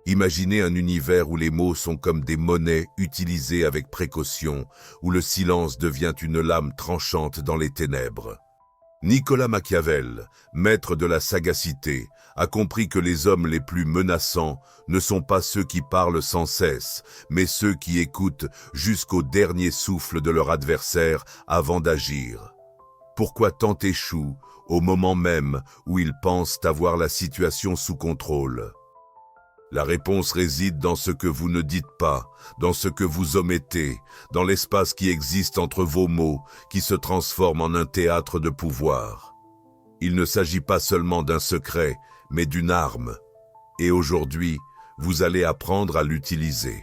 Imaginez un univers où les mots sont comme des monnaies utilisées avec précaution, où le silence devient une lame tranchante dans les ténèbres. Nicolas Machiavel, maître de la sagacité, a compris que les hommes les plus menaçants ne sont pas ceux qui parlent sans cesse, mais ceux qui écoutent jusqu'au dernier souffle de leur adversaire avant d'agir. Pourquoi tant échouent au moment même où ils pensent avoir la situation sous contrôle? La réponse réside dans ce que vous ne dites pas, dans ce que vous omettez, dans l'espace qui existe entre vos mots, qui se transforme en un théâtre de pouvoir. Il ne s'agit pas seulement d'un secret, mais d'une arme. Et aujourd'hui, vous allez apprendre à l'utiliser.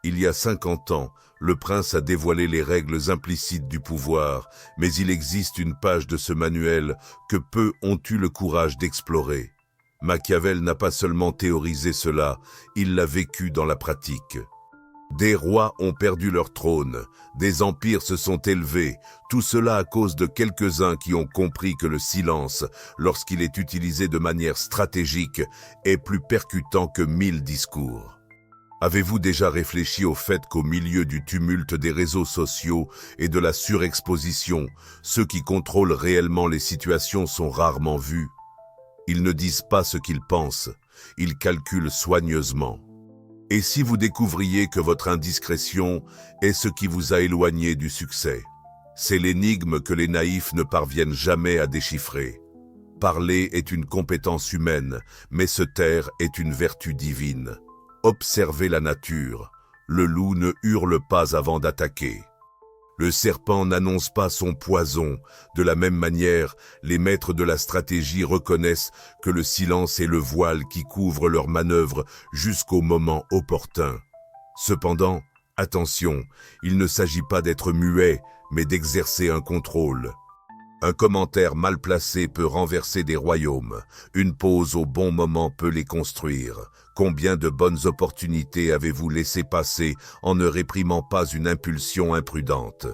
Il y a 50 ans, le prince a dévoilé les règles implicites du pouvoir, mais il existe une page de ce manuel que peu ont eu le courage d'explorer. Machiavel n'a pas seulement théorisé cela, il l'a vécu dans la pratique. Des rois ont perdu leur trône, des empires se sont élevés, tout cela à cause de quelques-uns qui ont compris que le silence, lorsqu'il est utilisé de manière stratégique, est plus percutant que 1000 discours. Avez-vous déjà réfléchi au fait qu'au milieu du tumulte des réseaux sociaux et de la surexposition, ceux qui contrôlent réellement les situations sont rarement vus? Ils ne disent pas ce qu'ils pensent, ils calculent soigneusement. Et si vous découvriez que votre indiscrétion est ce qui vous a éloigné du succès? C'est l'énigme que les naïfs ne parviennent jamais à déchiffrer. Parler est une compétence humaine, mais se taire est une vertu divine. Observez la nature. Le loup ne hurle pas avant d'attaquer. Le serpent n'annonce pas son poison. De la même manière, les maîtres de la stratégie reconnaissent que le silence est le voile qui couvre leurs manœuvres jusqu'au moment opportun. Cependant, attention, il ne s'agit pas d'être muet, mais d'exercer un contrôle. Un commentaire mal placé peut renverser des royaumes. Une pause au bon moment peut les construire. Combien de bonnes opportunités avez-vous laissé passer en ne réprimant pas une impulsion imprudente?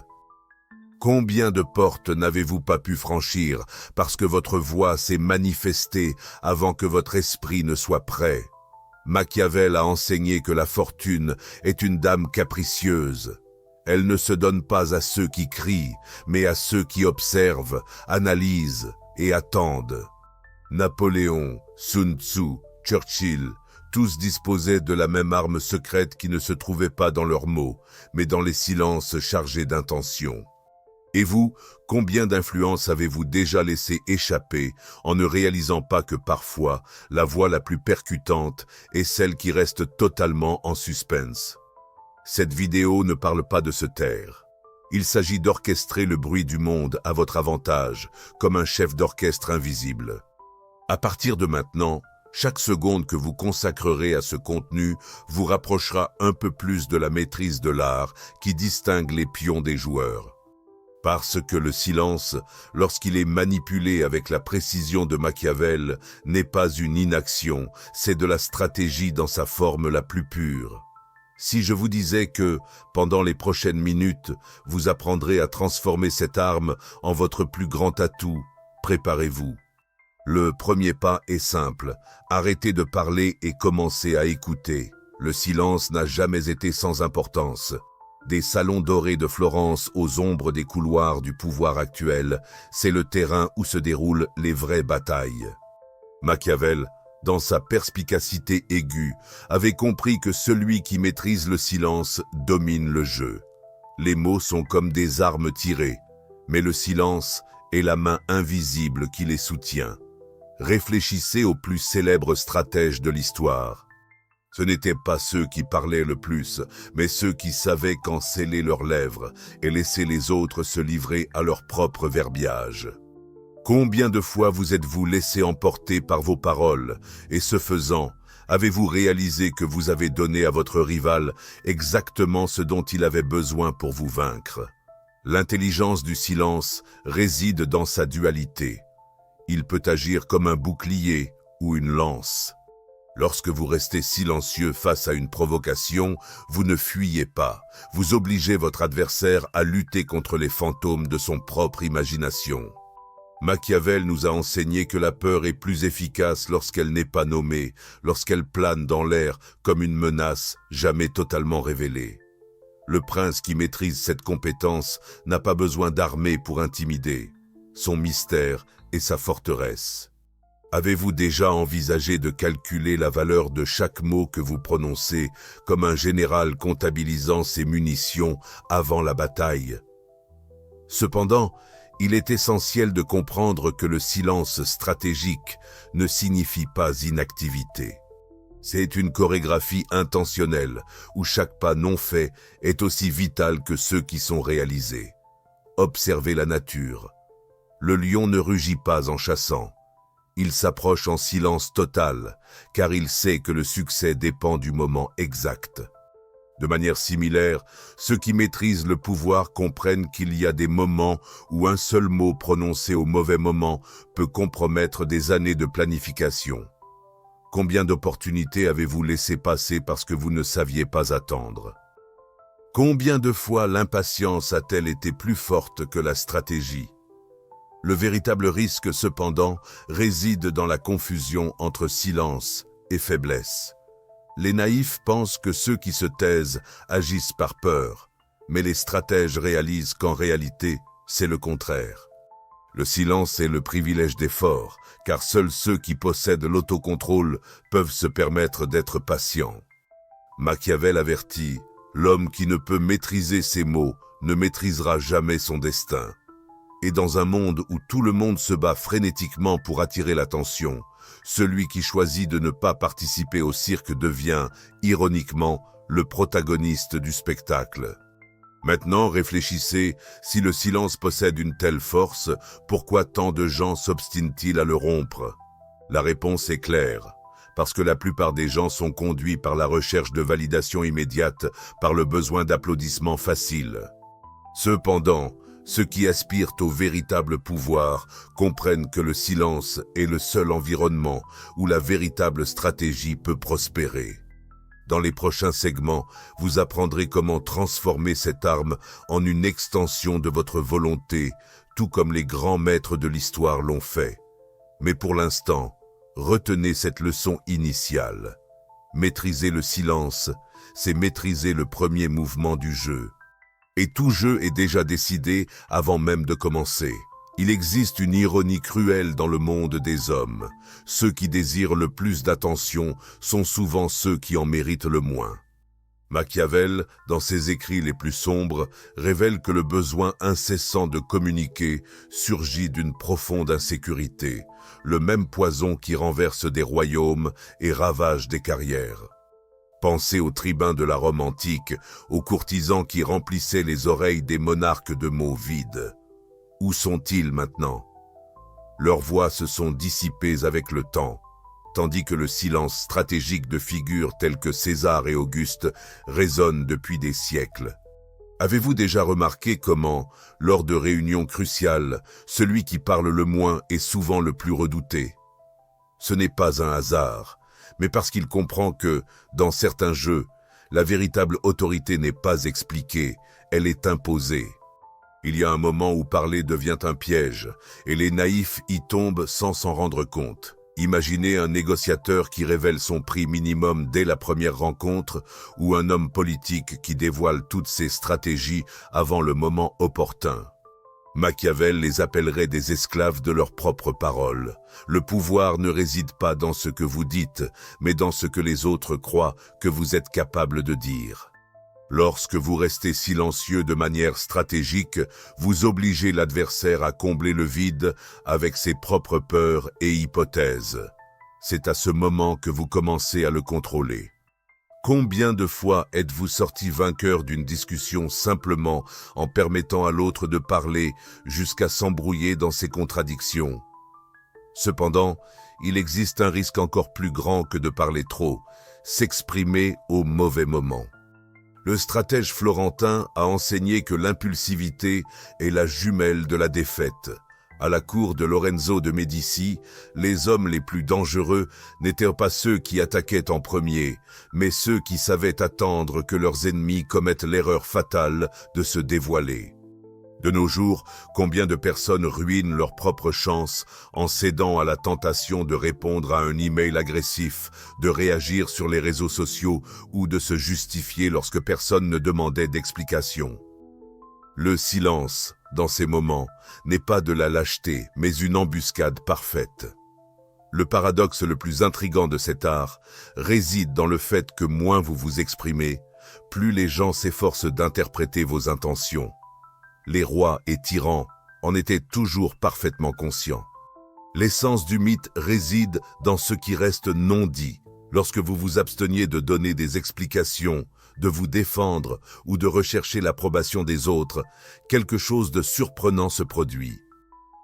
Combien de portes n'avez-vous pas pu franchir parce que votre voix s'est manifestée avant que votre esprit ne soit prêt? Machiavel a enseigné que la fortune est une dame capricieuse. Elle ne se donne pas à ceux qui crient, mais à ceux qui observent, analysent et attendent. Napoléon, Sun Tzu, Churchill, tous disposaient de la même arme secrète qui ne se trouvait pas dans leurs mots, mais dans les silences chargés d'intention. Et vous, combien d'influences avez-vous déjà laissé échapper en ne réalisant pas que parfois, la voix la plus percutante est celle qui reste totalement en suspense? Cette vidéo ne parle pas de se taire. Il s'agit d'orchestrer le bruit du monde à votre avantage, comme un chef d'orchestre invisible. À partir de maintenant, chaque seconde que vous consacrerez à ce contenu vous rapprochera un peu plus de la maîtrise de l'art qui distingue les pions des joueurs. Parce que le silence, lorsqu'il est manipulé avec la précision de Machiavel, n'est pas une inaction, c'est de la stratégie dans sa forme la plus pure. Si je vous disais que, pendant les prochaines minutes, vous apprendrez à transformer cette arme en votre plus grand atout, préparez-vous. Le premier pas est simple, arrêtez de parler et commencez à écouter. Le silence n'a jamais été sans importance. Des salons dorés de Florence aux ombres des couloirs du pouvoir actuel, c'est le terrain où se déroulent les vraies batailles. Machiavel, dans sa perspicacité aiguë, avait compris que celui qui maîtrise le silence domine le jeu. Les mots sont comme des armes tirées, mais le silence est la main invisible qui les soutient. Réfléchissez aux plus célèbres stratèges de l'histoire. Ce n'étaient pas ceux qui parlaient le plus, mais ceux qui savaient quand sceller leurs lèvres et laisser les autres se livrer à leur propre verbiage. Combien de fois vous êtes-vous laissé emporter par vos paroles, et ce faisant, avez-vous réalisé que vous avez donné à votre rival exactement ce dont il avait besoin pour vous vaincre? L'intelligence du silence réside dans sa dualité. Il peut agir comme un bouclier ou une lance. Lorsque vous restez silencieux face à une provocation, vous ne fuyez pas. Vous obligez votre adversaire à lutter contre les fantômes de son propre imagination. Machiavel nous a enseigné que la peur est plus efficace lorsqu'elle n'est pas nommée, lorsqu'elle plane dans l'air comme une menace jamais totalement révélée. Le prince qui maîtrise cette compétence n'a pas besoin d'armée pour intimider. Son mystère est sa forteresse. Avez-vous déjà envisagé de calculer la valeur de chaque mot que vous prononcez comme un général comptabilisant ses munitions avant la bataille? Cependant, il est essentiel de comprendre que le silence stratégique ne signifie pas inactivité. C'est une chorégraphie intentionnelle où chaque pas non fait est aussi vital que ceux qui sont réalisés. Observez la nature. Le lion ne rugit pas en chassant. Il s'approche en silence total, car il sait que le succès dépend du moment exact. De manière similaire, ceux qui maîtrisent le pouvoir comprennent qu'il y a des moments où un seul mot prononcé au mauvais moment peut compromettre des années de planification. Combien d'opportunités avez-vous laissé passer parce que vous ne saviez pas attendre? Combien de fois l'impatience a-t-elle été plus forte que la stratégie? Le véritable risque, cependant, réside dans la confusion entre silence et faiblesse. Les naïfs pensent que ceux qui se taisent agissent par peur, mais les stratèges réalisent qu'en réalité, c'est le contraire. Le silence est le privilège des forts, car seuls ceux qui possèdent l'autocontrôle peuvent se permettre d'être patients. Machiavel avertit, l'homme qui ne peut maîtriser ses mots ne maîtrisera jamais son destin. Et dans un monde où tout le monde se bat frénétiquement pour attirer l'attention, celui qui choisit de ne pas participer au cirque devient, ironiquement, le protagoniste du spectacle. Maintenant, réfléchissez, si le silence possède une telle force, pourquoi tant de gens s'obstinent-ils à le rompre? La réponse est claire. Parce que la plupart des gens sont conduits par la recherche de validation immédiate, par le besoin d'applaudissements faciles. Cependant, ceux qui aspirent au véritable pouvoir comprennent que le silence est le seul environnement où la véritable stratégie peut prospérer. Dans les prochains segments, vous apprendrez comment transformer cette arme en une extension de votre volonté, tout comme les grands maîtres de l'histoire l'ont fait. Mais pour l'instant, retenez cette leçon initiale. Maîtriser le silence, c'est maîtriser le premier mouvement du jeu. Et tout jeu est déjà décidé avant même de commencer. Il existe une ironie cruelle dans le monde des hommes. Ceux qui désirent le plus d'attention sont souvent ceux qui en méritent le moins. Machiavel, dans ses écrits les plus sombres, révèle que le besoin incessant de communiquer surgit d'une profonde insécurité, le même poison qui renverse des royaumes et ravage des carrières. Pensez aux tribuns de la Rome antique, aux courtisans qui remplissaient les oreilles des monarques de mots vides. Où sont-ils maintenant? Leurs voix se sont dissipées avec le temps, tandis que le silence stratégique de figures telles que César et Auguste résonne depuis des siècles. Avez-vous déjà remarqué comment, lors de réunions cruciales, celui qui parle le moins est souvent le plus redouté? Ce n'est pas un hasard, mais parce qu'il comprend que, dans certains jeux, la véritable autorité n'est pas expliquée, elle est imposée. Il y a un moment où parler devient un piège, et les naïfs y tombent sans s'en rendre compte. Imaginez un négociateur qui révèle son prix minimum dès la première rencontre, ou un homme politique qui dévoile toutes ses stratégies avant le moment opportun. Machiavel les appellerait des esclaves de leurs propres paroles. Le pouvoir ne réside pas dans ce que vous dites, mais dans ce que les autres croient que vous êtes capable de dire. Lorsque vous restez silencieux de manière stratégique, vous obligez l'adversaire à combler le vide avec ses propres peurs et hypothèses. C'est à ce moment que vous commencez à le contrôler. Combien de fois êtes-vous sorti vainqueur d'une discussion simplement en permettant à l'autre de parler jusqu'à s'embrouiller dans ses contradictions? Cependant, il existe un risque encore plus grand que de parler trop, s'exprimer au mauvais moment. Le stratège florentin a enseigné que l'impulsivité est la jumelle de la défaite. À la cour de Lorenzo de Médicis, les hommes les plus dangereux n'étaient pas ceux qui attaquaient en premier, mais ceux qui savaient attendre que leurs ennemis commettent l'erreur fatale de se dévoiler. De nos jours, combien de personnes ruinent leur propre chance en cédant à la tentation de répondre à un email agressif, de réagir sur les réseaux sociaux ou de se justifier lorsque personne ne demandait d'explication. Le silence, dans ces moments, n'est pas de la lâcheté, mais une embuscade parfaite. Le paradoxe le plus intrigant de cet art réside dans le fait que moins vous vous exprimez, plus les gens s'efforcent d'interpréter vos intentions. Les rois et tyrans en étaient toujours parfaitement conscients. L'essence du mythe réside dans ce qui reste non dit. Lorsque vous vous absteniez de donner des explications, de vous défendre ou de rechercher l'approbation des autres, quelque chose de surprenant se produit.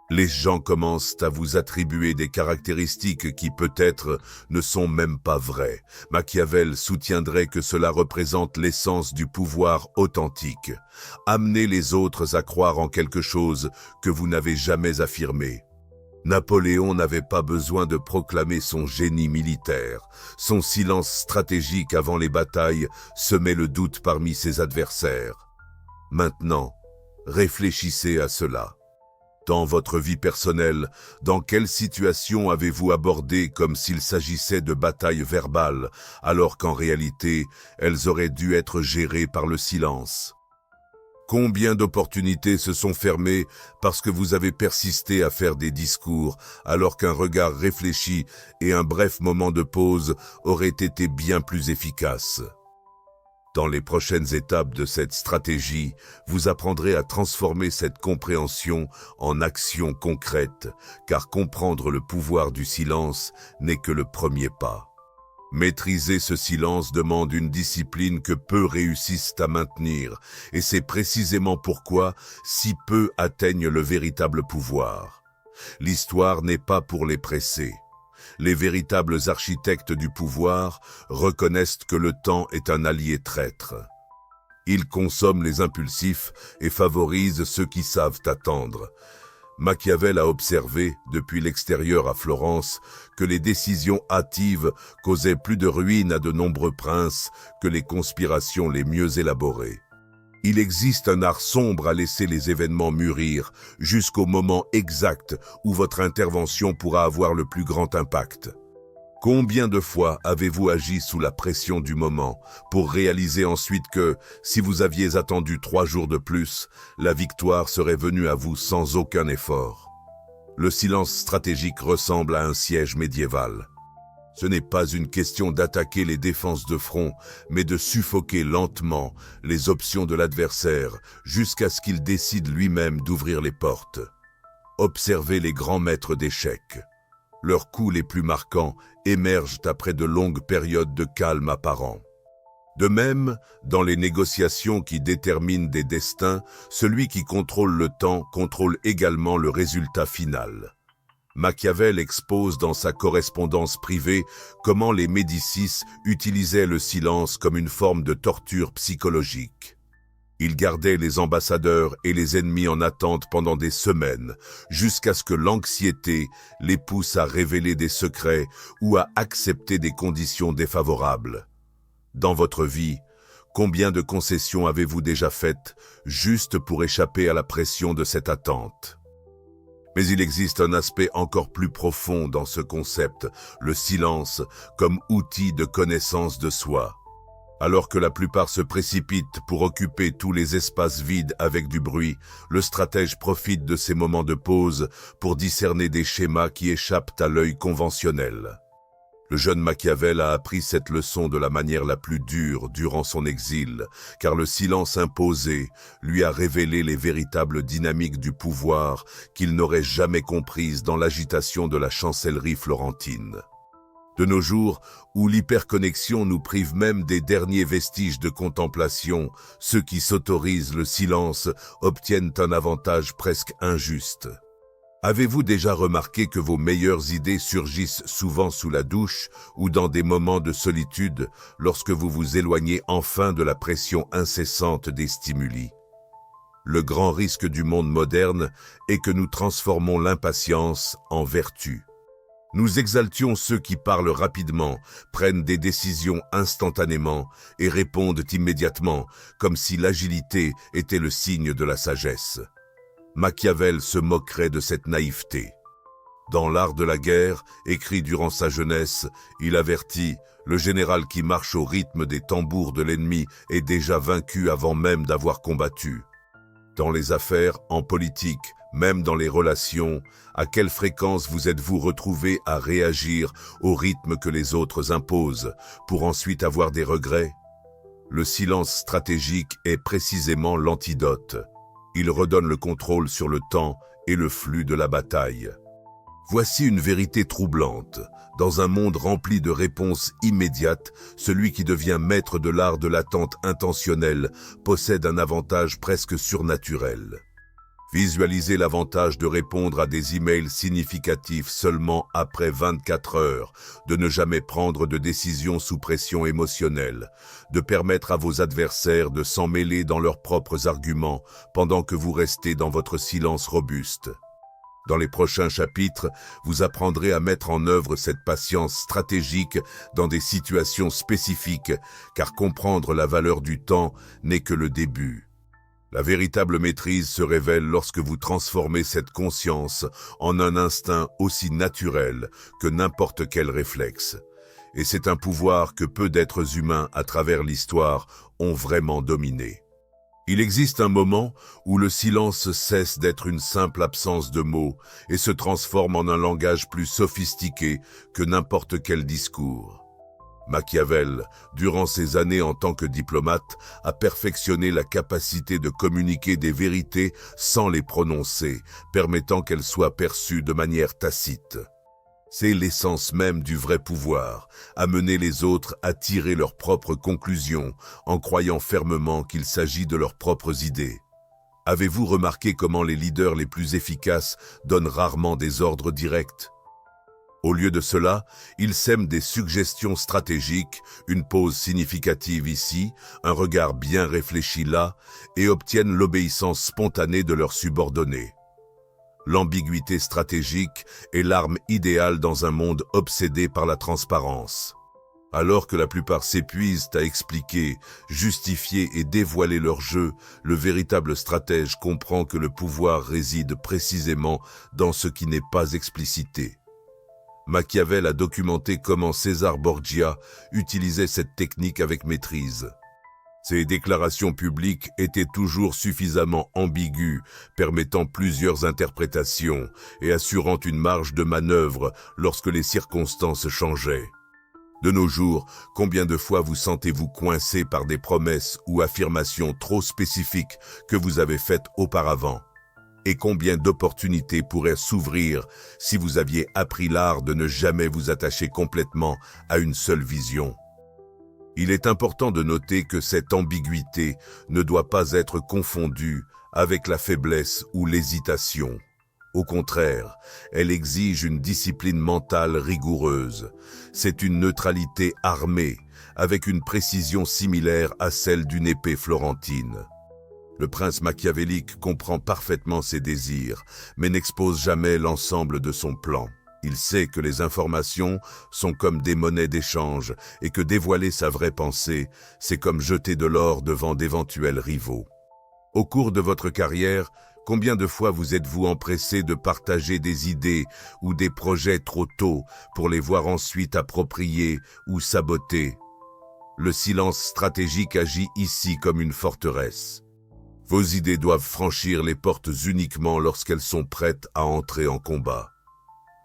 Les gens commencent à vous attribuer des caractéristiques qui peut-être ne sont même pas vraies. Machiavel soutiendrait que cela représente l'essence du pouvoir authentique. Amener les autres à croire en quelque chose que vous n'avez jamais affirmé. Napoléon n'avait pas besoin de proclamer son génie militaire. Son silence stratégique avant les batailles semait le doute parmi ses adversaires. Maintenant, réfléchissez à cela. Dans votre vie personnelle, dans quelle situation avez-vous abordé comme s'il s'agissait de batailles verbales, alors qu'en réalité, elles auraient dû être gérées par le silence? Combien d'opportunités se sont fermées parce que vous avez persisté à faire des discours, alors qu'un regard réfléchi et un bref moment de pause auraient été bien plus efficaces? Dans les prochaines étapes de cette stratégie, vous apprendrez à transformer cette compréhension en action concrète, car comprendre le pouvoir du silence n'est que le premier pas. Maîtriser ce silence demande une discipline que peu réussissent à maintenir, et c'est précisément pourquoi si peu atteignent le véritable pouvoir. L'histoire n'est pas pour les pressés. Les véritables architectes du pouvoir reconnaissent que le temps est un allié traître. Ils consomment les impulsifs et favorisent ceux qui savent attendre. Machiavel a observé, depuis l'extérieur à Florence, que les décisions hâtives causaient plus de ruines à de nombreux princes que les conspirations les mieux élaborées. Il existe un art sombre à laisser les événements mûrir jusqu'au moment exact où votre intervention pourra avoir le plus grand impact. Combien de fois avez-vous agi sous la pression du moment pour réaliser ensuite que, si vous aviez attendu 3 jours de plus, la victoire serait venue à vous sans aucun effort? Le silence stratégique ressemble à un siège médiéval. Ce n'est pas une question d'attaquer les défenses de front, mais de suffoquer lentement les options de l'adversaire jusqu'à ce qu'il décide lui-même d'ouvrir les portes. Observez les grands maîtres d'échecs. Leurs coups les plus marquants émergent après de longues périodes de calme apparent. De même, dans les négociations qui déterminent des destins, celui qui contrôle le temps contrôle également le résultat final. Machiavel expose dans sa correspondance privée comment les Médicis utilisaient le silence comme une forme de torture psychologique. Il gardait les ambassadeurs et les ennemis en attente pendant des semaines, jusqu'à ce que l'anxiété les pousse à révéler des secrets ou à accepter des conditions défavorables. Dans votre vie, combien de concessions avez-vous déjà faites juste pour échapper à la pression de cette attente? Mais il existe un aspect encore plus profond dans ce concept, le silence comme outil de connaissance de soi. Alors que la plupart se précipitent pour occuper tous les espaces vides avec du bruit, le stratège profite de ces moments de pause pour discerner des schémas qui échappent à l'œil conventionnel. Le jeune Machiavel a appris cette leçon de la manière la plus dure durant son exil, car le silence imposé lui a révélé les véritables dynamiques du pouvoir qu'il n'aurait jamais comprises dans l'agitation de la chancellerie florentine. De nos jours, où l'hyperconnexion nous prive même des derniers vestiges de contemplation, ceux qui s'autorisent le silence obtiennent un avantage presque injuste. Avez-vous déjà remarqué que vos meilleures idées surgissent souvent sous la douche ou dans des moments de solitude lorsque vous vous éloignez enfin de la pression incessante des stimuli? Le grand risque du monde moderne est que nous transformons l'impatience en vertu. Nous exaltions ceux qui parlent rapidement, prennent des décisions instantanément et répondent immédiatement, comme si l'agilité était le signe de la sagesse. Machiavel se moquerait de cette naïveté. Dans L'Art de la guerre, écrit durant sa jeunesse, il avertit « Le général qui marche au rythme des tambours de l'ennemi est déjà vaincu avant même d'avoir combattu. » Dans les affaires, en politique, même dans les relations, à quelle fréquence vous êtes-vous retrouvé à réagir au rythme que les autres imposent, pour ensuite avoir des regrets? Le silence stratégique est précisément l'antidote. Il redonne le contrôle sur le temps et le flux de la bataille. Voici une vérité troublante. Dans un monde rempli de réponses immédiates, celui qui devient maître de l'art de l'attente intentionnelle possède un avantage presque surnaturel. Visualisez l'avantage de répondre à des emails significatifs seulement après 24 heures, de ne jamais prendre de décision sous pression émotionnelle, de permettre à vos adversaires de s'en mêler dans leurs propres arguments pendant que vous restez dans votre silence robuste. Dans les prochains chapitres, vous apprendrez à mettre en œuvre cette patience stratégique dans des situations spécifiques, car comprendre la valeur du temps n'est que le début. La véritable maîtrise se révèle lorsque vous transformez cette conscience en un instinct aussi naturel que n'importe quel réflexe. Et c'est un pouvoir que peu d'êtres humains à travers l'histoire ont vraiment dominé. Il existe un moment où le silence cesse d'être une simple absence de mots et se transforme en un langage plus sophistiqué que n'importe quel discours. Machiavel, durant ses années en tant que diplomate, a perfectionné la capacité de communiquer des vérités sans les prononcer, permettant qu'elles soient perçues de manière tacite. C'est l'essence même du vrai pouvoir, amener les autres à tirer leurs propres conclusions en croyant fermement qu'il s'agit de leurs propres idées. Avez-vous remarqué comment les leaders les plus efficaces donnent rarement des ordres directs? Au lieu de cela, ils sèment des suggestions stratégiques, une pause significative ici, un regard bien réfléchi là, et obtiennent l'obéissance spontanée de leurs subordonnés. L'ambiguïté stratégique est l'arme idéale dans un monde obsédé par la transparence. Alors que la plupart s'épuisent à expliquer, justifier et dévoiler leur jeu, le véritable stratège comprend que le pouvoir réside précisément dans ce qui n'est pas explicité. Machiavel a documenté comment César Borgia utilisait cette technique avec maîtrise. Ses déclarations publiques étaient toujours suffisamment ambiguës, permettant plusieurs interprétations et assurant une marge de manœuvre lorsque les circonstances changeaient. De nos jours, combien de fois vous sentez-vous coincé par des promesses ou affirmations trop spécifiques que vous avez faites auparavant? Et combien d'opportunités pourraient s'ouvrir si vous aviez appris l'art de ne jamais vous attacher complètement à une seule vision? Il est important de noter que cette ambiguïté ne doit pas être confondue avec la faiblesse ou l'hésitation. Au contraire, elle exige une discipline mentale rigoureuse. C'est une neutralité armée, avec une précision similaire à celle d'une épée florentine. Le prince machiavélique comprend parfaitement ses désirs, mais n'expose jamais l'ensemble de son plan. Il sait que les informations sont comme des monnaies d'échange et que dévoiler sa vraie pensée, c'est comme jeter de l'or devant d'éventuels rivaux. Au cours de votre carrière, combien de fois vous êtes-vous empressé de partager des idées ou des projets trop tôt pour les voir ensuite appropriés ou sabotés? Le silence stratégique agit ici comme une forteresse. Vos idées doivent franchir les portes uniquement lorsqu'elles sont prêtes à entrer en combat.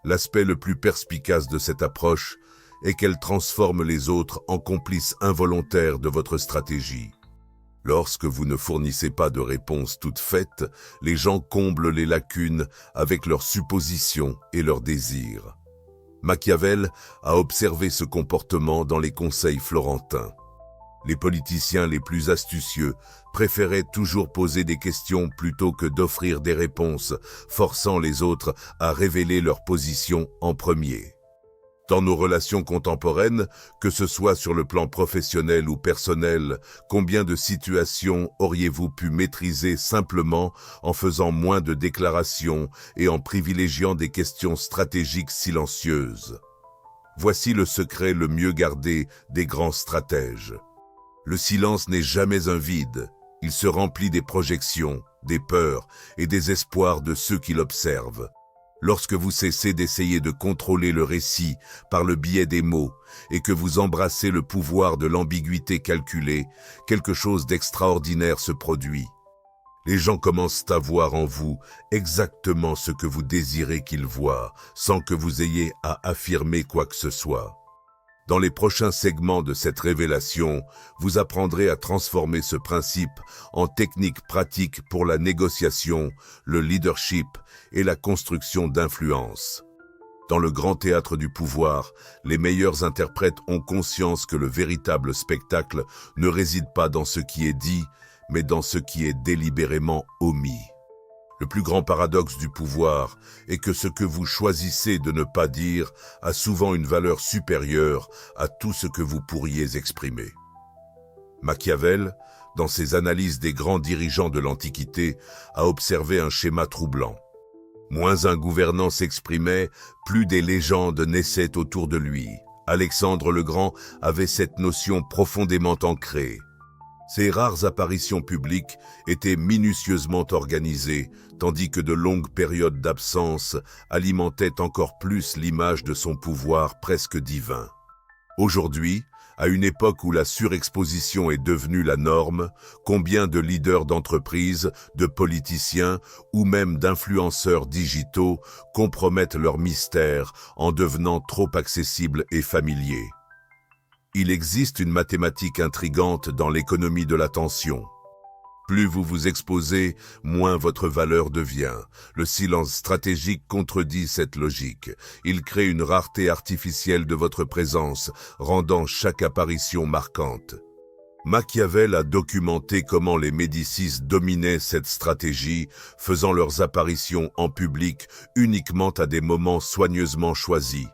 L'aspect le plus perspicace de cette approche est qu'elle transforme les autres en complices involontaires de votre stratégie. Lorsque vous ne fournissez pas de réponse toute faite, les gens comblent les lacunes avec leurs suppositions et leurs désirs. Machiavel a observé ce comportement dans les conseils florentins. Les politiciens les plus astucieux préféraient toujours poser des questions plutôt que d'offrir des réponses, forçant les autres à révéler leur position en premier. Dans nos relations contemporaines, que ce soit sur le plan professionnel ou personnel, combien de situations auriez-vous pu maîtriser simplement en faisant moins de déclarations et en privilégiant des questions stratégiques silencieuses? Voici le secret le mieux gardé des grands stratèges. Le silence n'est jamais un vide, il se remplit des projections, des peurs et des espoirs de ceux qui l'observent. Lorsque vous cessez d'essayer de contrôler le récit par le biais des mots et que vous embrassez le pouvoir de l'ambiguïté calculée, quelque chose d'extraordinaire se produit. Les gens commencent à voir en vous exactement ce que vous désirez qu'ils voient, sans que vous ayez à affirmer quoi que ce soit. Dans les prochains segments de cette révélation, vous apprendrez à transformer ce principe en techniques pratiques pour la négociation, le leadership et la construction d'influence. Dans le grand théâtre du pouvoir, les meilleurs interprètes ont conscience que le véritable spectacle ne réside pas dans ce qui est dit, mais dans ce qui est délibérément omis. Le plus grand paradoxe du pouvoir est que ce que vous choisissez de ne pas dire a souvent une valeur supérieure à tout ce que vous pourriez exprimer. Machiavel, dans ses analyses des grands dirigeants de l'Antiquité, a observé un schéma troublant. Moins un gouvernant s'exprimait, plus des légendes naissaient autour de lui. Alexandre le Grand avait cette notion profondément ancrée. Ses rares apparitions publiques étaient minutieusement organisées, tandis que de longues périodes d'absence alimentaient encore plus l'image de son pouvoir presque divin. Aujourd'hui, à une époque où la surexposition est devenue la norme, combien de leaders d'entreprises, de politiciens ou même d'influenceurs digitaux compromettent leur mystère en devenant trop accessibles et familiers. Il existe une mathématique intrigante dans l'économie de l'attention. Plus vous vous exposez, moins votre valeur devient. Le silence stratégique contredit cette logique. Il crée une rareté artificielle de votre présence, rendant chaque apparition marquante. Machiavel a documenté comment les Médicis dominaient cette stratégie, faisant leurs apparitions en public uniquement à des moments soigneusement choisis,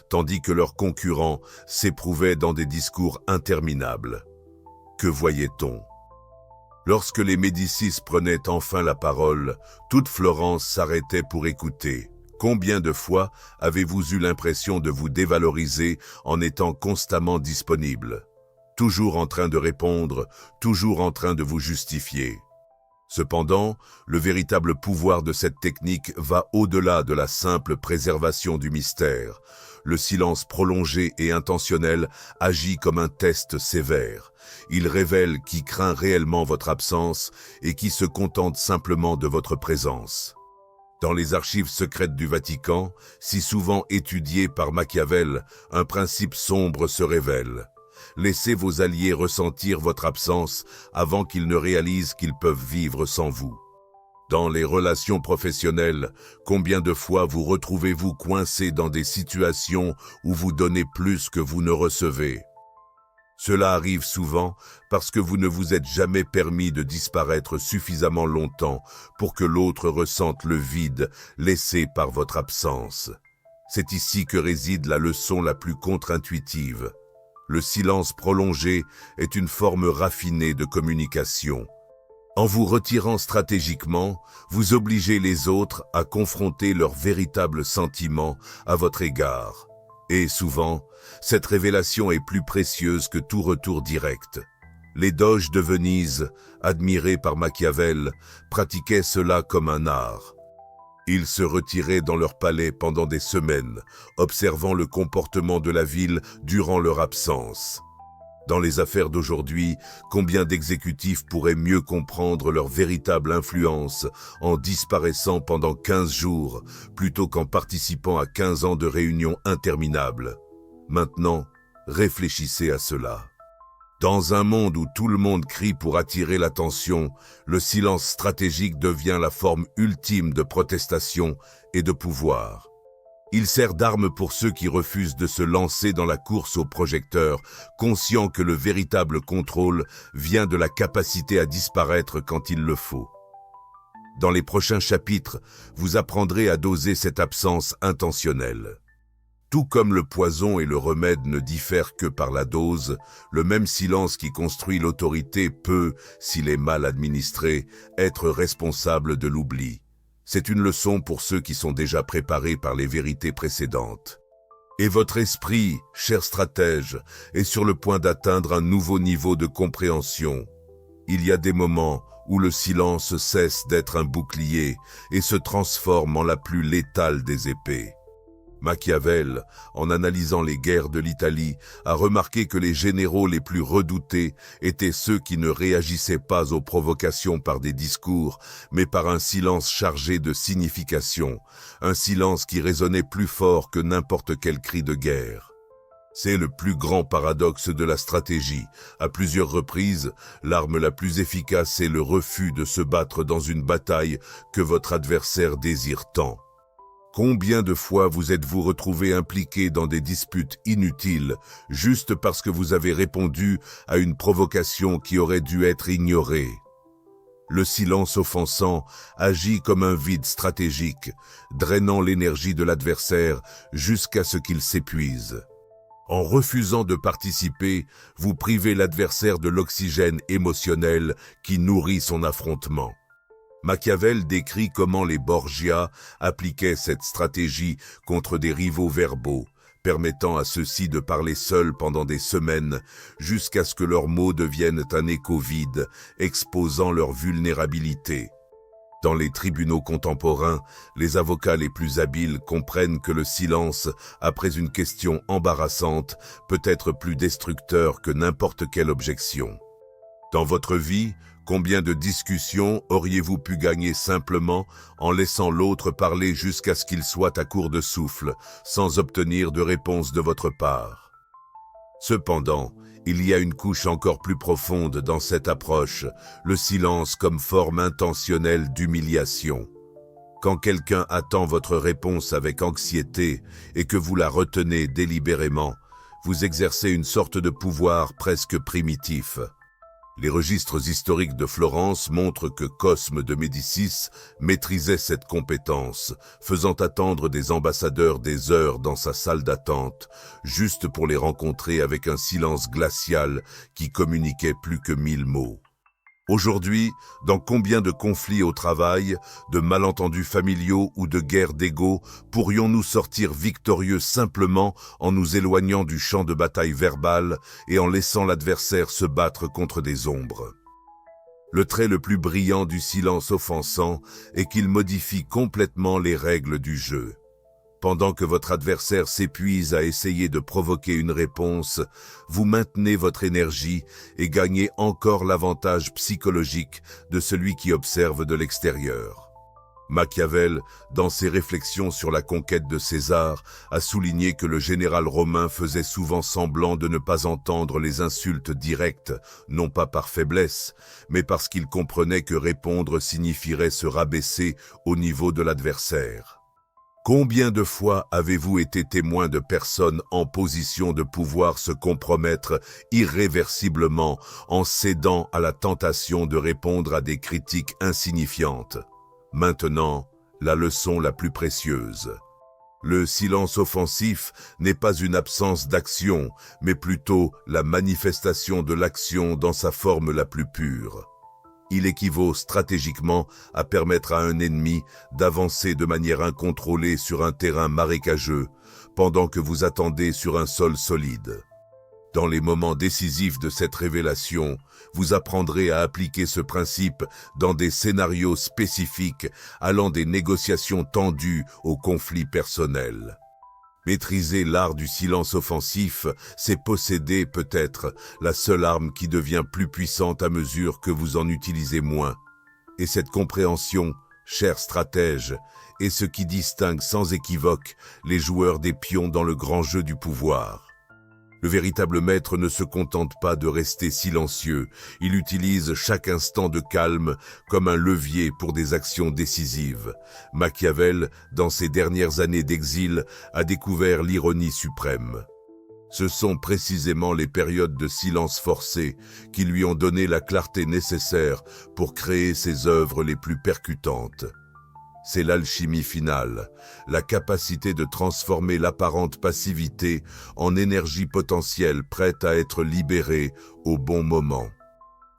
tandis que leurs concurrents s'éprouvaient dans des discours interminables. Que voyait-on? Lorsque les Médicis prenaient enfin la parole, toute Florence s'arrêtait pour écouter. Combien de fois avez-vous eu l'impression de vous dévaloriser en étant constamment disponible? Toujours en train de répondre, toujours en train de vous justifier. Cependant, le véritable pouvoir de cette technique va au-delà de la simple préservation du mystère. Le silence prolongé et intentionnel agit comme un test sévère. Il révèle qui craint réellement votre absence et qui se contente simplement de votre présence. Dans les archives secrètes du Vatican, si souvent étudiées par Machiavel, un principe sombre se révèle. Laissez vos alliés ressentir votre absence avant qu'ils ne réalisent qu'ils peuvent vivre sans vous. Dans les relations professionnelles, combien de fois vous retrouvez-vous coincé dans des situations où vous donnez plus que vous ne recevez? Cela arrive souvent parce que vous ne vous êtes jamais permis de disparaître suffisamment longtemps pour que l'autre ressente le vide laissé par votre absence. C'est ici que réside la leçon la plus contre-intuitive. Le silence prolongé est une forme raffinée de communication. En vous retirant stratégiquement, vous obligez les autres à confronter leurs véritables sentiments à votre égard. Et souvent, cette révélation est plus précieuse que tout retour direct. Les doges de Venise, admirés par Machiavel, pratiquaient cela comme un art. Ils se retiraient dans leur palais pendant des semaines, observant le comportement de la ville durant leur absence. Dans les affaires d'aujourd'hui, combien d'exécutifs pourraient mieux comprendre leur véritable influence en disparaissant pendant 15 jours plutôt qu'en participant à 15 ans de réunions interminables? Maintenant, réfléchissez à cela. Dans un monde où tout le monde crie pour attirer l'attention, le silence stratégique devient la forme ultime de protestation et de pouvoir. Il sert d'arme pour ceux qui refusent de se lancer dans la course au projecteur, conscients que le véritable contrôle vient de la capacité à disparaître quand il le faut. Dans les prochains chapitres, vous apprendrez à doser cette absence intentionnelle. Tout comme le poison et le remède ne diffèrent que par la dose, le même silence qui construit l'autorité peut, s'il est mal administré, être responsable de l'oubli. C'est une leçon pour ceux qui sont déjà préparés par les vérités précédentes. Et votre esprit, cher stratège, est sur le point d'atteindre un nouveau niveau de compréhension. Il y a des moments où le silence cesse d'être un bouclier et se transforme en la plus létale des épées. Machiavel, en analysant les guerres de l'Italie, a remarqué que les généraux les plus redoutés étaient ceux qui ne réagissaient pas aux provocations par des discours, mais par un silence chargé de signification, un silence qui résonnait plus fort que n'importe quel cri de guerre. C'est le plus grand paradoxe de la stratégie. À plusieurs reprises, l'arme la plus efficace est le refus de se battre dans une bataille que votre adversaire désire tant. Combien de fois vous êtes-vous retrouvé impliqué dans des disputes inutiles juste parce que vous avez répondu à une provocation qui aurait dû être ignorée? Le silence offensant agit comme un vide stratégique, drainant l'énergie de l'adversaire jusqu'à ce qu'il s'épuise. En refusant de participer, vous privez l'adversaire de l'oxygène émotionnel qui nourrit son affrontement. Machiavel décrit comment les Borgia appliquaient cette stratégie contre des rivaux verbaux, permettant à ceux-ci de parler seuls pendant des semaines jusqu'à ce que leurs mots deviennent un écho vide, exposant leur vulnérabilité. Dans les tribunaux contemporains, les avocats les plus habiles comprennent que le silence, après une question embarrassante, peut être plus destructeur que n'importe quelle objection. Dans votre vie, combien de discussions auriez-vous pu gagner simplement en laissant l'autre parler jusqu'à ce qu'il soit à court de souffle, sans obtenir de réponse de votre part? Cependant, il y a une couche encore plus profonde dans cette approche, le silence comme forme intentionnelle d'humiliation. Quand quelqu'un attend votre réponse avec anxiété et que vous la retenez délibérément, vous exercez une sorte de pouvoir presque primitif. Les registres historiques de Florence montrent que Cosme de Médicis maîtrisait cette compétence, faisant attendre des ambassadeurs des heures dans sa salle d'attente, juste pour les rencontrer avec un silence glacial qui communiquait plus que 1000 mots. Aujourd'hui, dans combien de conflits au travail, de malentendus familiaux ou de guerres d'ego pourrions-nous sortir victorieux simplement en nous éloignant du champ de bataille verbal et en laissant l'adversaire se battre contre des ombres? Le trait le plus brillant du silence offensant est qu'il modifie complètement les règles du jeu. Pendant que votre adversaire s'épuise à essayer de provoquer une réponse, vous maintenez votre énergie et gagnez encore l'avantage psychologique de celui qui observe de l'extérieur. Machiavel, dans ses réflexions sur la conquête de César, a souligné que le général romain faisait souvent semblant de ne pas entendre les insultes directes, non pas par faiblesse, mais parce qu'il comprenait que répondre signifierait se rabaisser au niveau de l'adversaire. Combien de fois avez-vous été témoin de personnes en position de pouvoir se compromettre irréversiblement en cédant à la tentation de répondre à des critiques insignifiantes? Maintenant, la leçon la plus précieuse. Le silence offensif n'est pas une absence d'action, mais plutôt la manifestation de l'action dans sa forme la plus pure. Il équivaut stratégiquement à permettre à un ennemi d'avancer de manière incontrôlée sur un terrain marécageux, pendant que vous attendez sur un sol solide. Dans les moments décisifs de cette révélation, vous apprendrez à appliquer ce principe dans des scénarios spécifiques allant des négociations tendues aux conflits personnels. Maîtriser l'art du silence offensif, c'est posséder peut-être la seule arme qui devient plus puissante à mesure que vous en utilisez moins. Et cette compréhension, cher stratège, est ce qui distingue sans équivoque les joueurs des pions dans le grand jeu du pouvoir. Le véritable maître ne se contente pas de rester silencieux, il utilise chaque instant de calme comme un levier pour des actions décisives. Machiavel, dans ses dernières années d'exil, a découvert l'ironie suprême. Ce sont précisément les périodes de silence forcé qui lui ont donné la clarté nécessaire pour créer ses œuvres les plus percutantes. C'est l'alchimie finale, la capacité de transformer l'apparente passivité en énergie potentielle prête à être libérée au bon moment.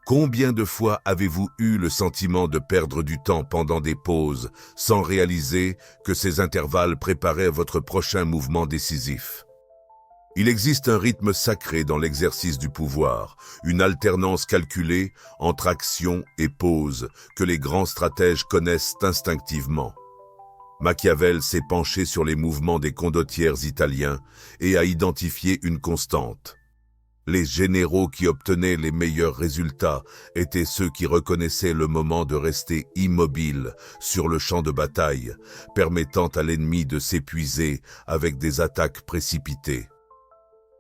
Combien de fois avez-vous eu le sentiment de perdre du temps pendant des pauses, sans réaliser que ces intervalles préparaient votre prochain mouvement décisif? Il existe un rythme sacré dans l'exercice du pouvoir, une alternance calculée entre action et pause que les grands stratèges connaissent instinctivement. Machiavel s'est penché sur les mouvements des condottières italiens et a identifié une constante. Les généraux qui obtenaient les meilleurs résultats étaient ceux qui reconnaissaient le moment de rester immobiles sur le champ de bataille, permettant à l'ennemi de s'épuiser avec des attaques précipitées.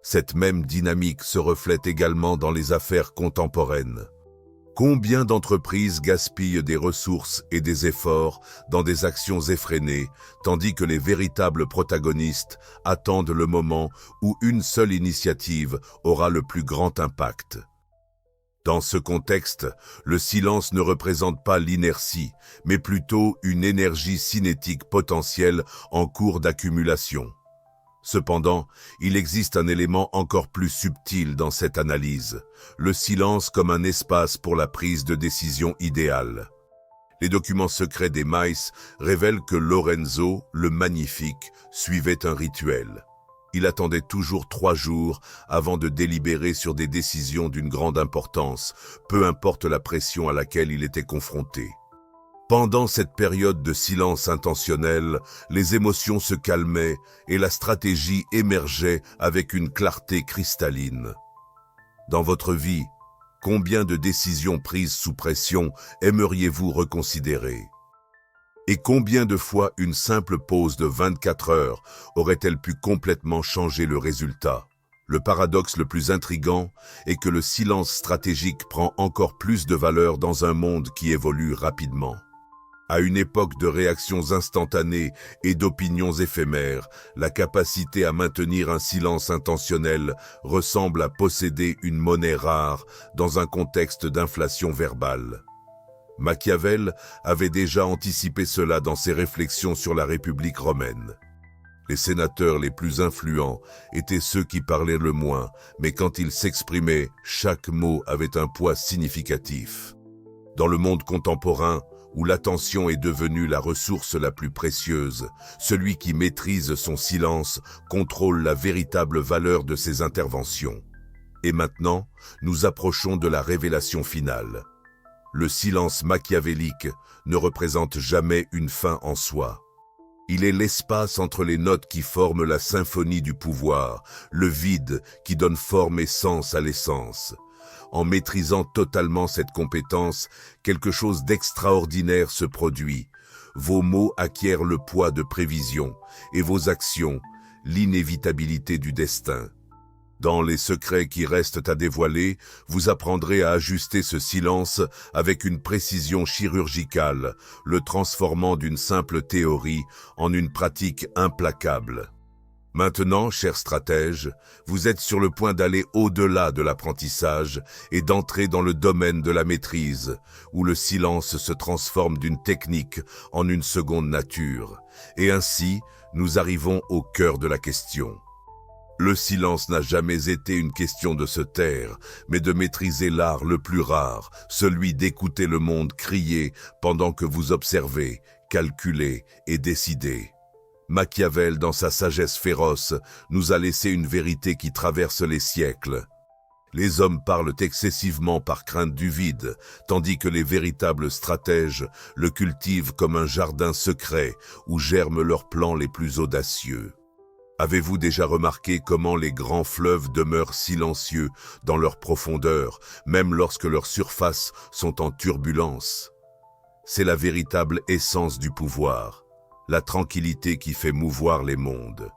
Cette même dynamique se reflète également dans les affaires contemporaines. Combien d'entreprises gaspillent des ressources et des efforts dans des actions effrénées, tandis que les véritables protagonistes attendent le moment où une seule initiative aura le plus grand impact. Dans ce contexte, le silence ne représente pas l'inertie, mais plutôt une énergie cinétique potentielle en cours d'accumulation. Cependant, il existe un élément encore plus subtil dans cette analyse, le silence comme un espace pour la prise de décision idéale. Les documents secrets des Maïs révèlent que Lorenzo, le Magnifique, suivait un rituel. Il attendait toujours 3 jours avant de délibérer sur des décisions d'une grande importance, peu importe la pression à laquelle il était confronté. Pendant cette période de silence intentionnel, les émotions se calmaient et la stratégie émergeait avec une clarté cristalline. Dans votre vie, combien de décisions prises sous pression aimeriez-vous reconsidérer? Et combien de fois une simple pause de 24 heures aurait-elle pu complètement changer le résultat? Le paradoxe le plus intrigant est que le silence stratégique prend encore plus de valeur dans un monde qui évolue rapidement. À une époque de réactions instantanées et d'opinions éphémères, la capacité à maintenir un silence intentionnel ressemble à posséder une monnaie rare dans un contexte d'inflation verbale. Machiavel avait déjà anticipé cela dans ses réflexions sur la République romaine. Les sénateurs les plus influents étaient ceux qui parlaient le moins, mais quand ils s'exprimaient, chaque mot avait un poids significatif. Dans le monde contemporain, où l'attention est devenue la ressource la plus précieuse, celui qui maîtrise son silence contrôle la véritable valeur de ses interventions. Et maintenant, nous approchons de la révélation finale. Le silence machiavélique ne représente jamais une fin en soi. Il est l'espace entre les notes qui forment la symphonie du pouvoir, le vide qui donne forme et sens à l'essence. En maîtrisant totalement cette compétence, quelque chose d'extraordinaire se produit. Vos mots acquièrent le poids de prévision et vos actions, l'inévitabilité du destin. Dans les secrets qui restent à dévoiler, vous apprendrez à ajuster ce silence avec une précision chirurgicale, le transformant d'une simple théorie en une pratique implacable. Maintenant, chers stratèges, vous êtes sur le point d'aller au-delà de l'apprentissage et d'entrer dans le domaine de la maîtrise, où le silence se transforme d'une technique en une seconde nature. Et ainsi, nous arrivons au cœur de la question. Le silence n'a jamais été une question de se taire, mais de maîtriser l'art le plus rare, celui d'écouter le monde crier pendant que vous observez, calculez et décidez. Machiavel, dans sa sagesse féroce, nous a laissé une vérité qui traverse les siècles. Les hommes parlent excessivement par crainte du vide, tandis que les véritables stratèges le cultivent comme un jardin secret où germent leurs plans les plus audacieux. Avez-vous déjà remarqué comment les grands fleuves demeurent silencieux dans leur profondeur, même lorsque leurs surfaces sont en turbulence? C'est la véritable essence du pouvoir. La tranquillité qui fait mouvoir les mondes.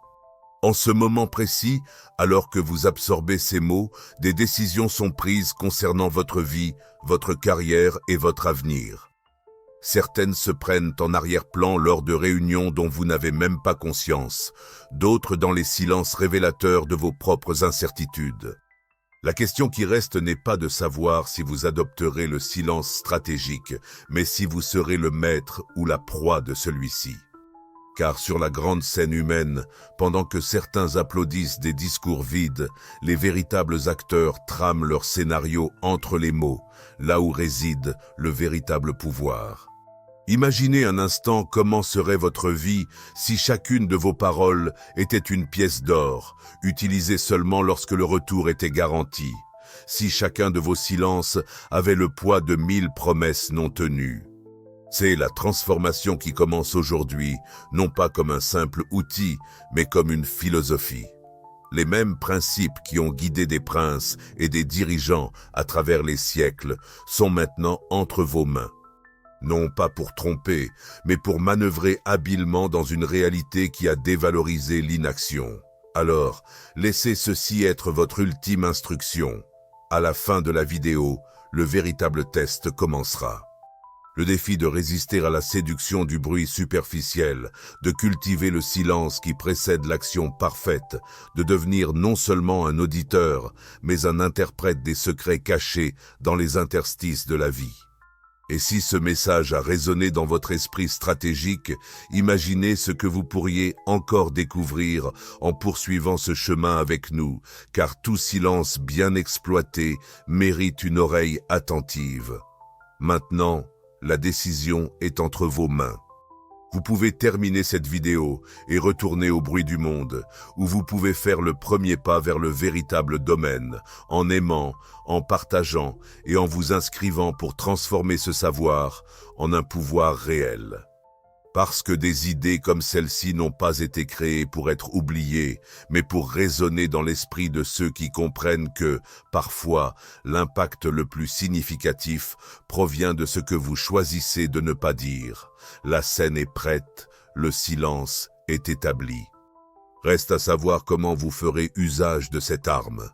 En ce moment précis, alors que vous absorbez ces mots, des décisions sont prises concernant votre vie, votre carrière et votre avenir. Certaines se prennent en arrière-plan lors de réunions dont vous n'avez même pas conscience, d'autres dans les silences révélateurs de vos propres incertitudes. La question qui reste n'est pas de savoir si vous adopterez le silence stratégique, mais si vous serez le maître ou la proie de celui-ci. Car sur la grande scène humaine, pendant que certains applaudissent des discours vides, les véritables acteurs trament leur scénario entre les mots, là où réside le véritable pouvoir. Imaginez un instant comment serait votre vie si chacune de vos paroles était une pièce d'or, utilisée seulement lorsque le retour était garanti. Si chacun de vos silences avait le poids de 1000 promesses non tenues. C'est la transformation qui commence aujourd'hui, non pas comme un simple outil, mais comme une philosophie. Les mêmes principes qui ont guidé des princes et des dirigeants à travers les siècles sont maintenant entre vos mains. Non pas pour tromper, mais pour manœuvrer habilement dans une réalité qui a dévalorisé l'inaction. Alors, laissez ceci être votre ultime instruction. À la fin de la vidéo, le véritable test commencera. Le défi de résister à la séduction du bruit superficiel, de cultiver le silence qui précède l'action parfaite, de devenir non seulement un auditeur, mais un interprète des secrets cachés dans les interstices de la vie. Et si ce message a résonné dans votre esprit stratégique, imaginez ce que vous pourriez encore découvrir en poursuivant ce chemin avec nous, car tout silence bien exploité mérite une oreille attentive. Maintenant, la décision est entre vos mains. Vous pouvez terminer cette vidéo et retourner au bruit du monde, où vous pouvez faire le premier pas vers le véritable domaine, en aimant, en partageant et en vous inscrivant pour transformer ce savoir en un pouvoir réel. Parce que des idées comme celle-ci n'ont pas été créées pour être oubliées, mais pour résonner dans l'esprit de ceux qui comprennent que, parfois, l'impact le plus significatif provient de ce que vous choisissez de ne pas dire. La scène est prête, le silence est établi. Reste à savoir comment vous ferez usage de cette arme.